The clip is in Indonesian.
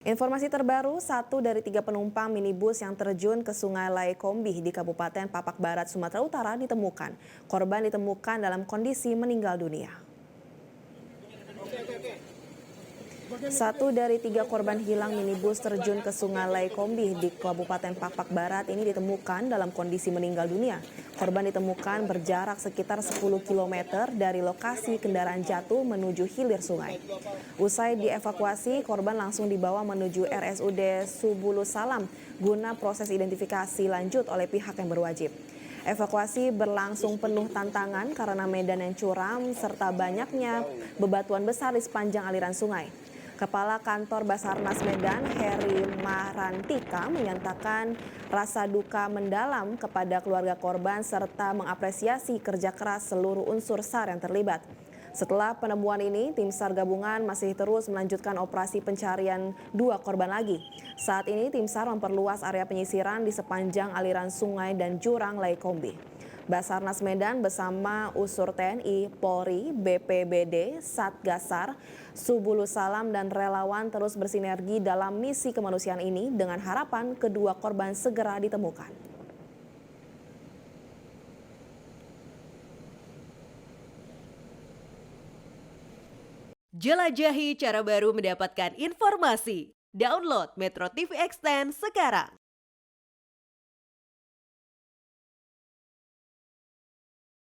Informasi terbaru, 1 dari 3 penumpang minibus yang terjun ke Sungai Laekombih di Kabupaten Papak Barat, Sumatera Utara ditemukan. Korban ditemukan dalam kondisi meninggal dunia. 1 dari 3 korban hilang minibus terjun ke Sungai Laekombih di Kabupaten Papak Barat ini ditemukan dalam kondisi meninggal dunia. Korban ditemukan berjarak sekitar 10 km dari lokasi kendaraan jatuh menuju hilir sungai. Usai dievakuasi, korban langsung dibawa menuju RSUD Subulus Salam guna proses identifikasi lanjut oleh pihak yang berwajib. Evakuasi berlangsung penuh tantangan karena medan yang curam serta banyaknya bebatuan besar di sepanjang aliran sungai. Kepala Kantor Basarnas Medan, Heri Marantika, menyatakan rasa duka mendalam kepada keluarga korban serta mengapresiasi kerja keras seluruh unsur SAR yang terlibat. Setelah penemuan ini, tim SAR gabungan masih terus melanjutkan operasi pencarian 2 korban lagi. Saat ini tim SAR memperluas area penyisiran di sepanjang aliran sungai dan jurang Laekombih. Basarnas Medan bersama unsur TNI, Polri, BPBD, Satgas SAR, Subulus Salam dan relawan terus bersinergi dalam misi kemanusiaan ini dengan harapan kedua korban segera ditemukan. Jelajahi cara baru mendapatkan informasi. Download Metro TV Extend sekarang.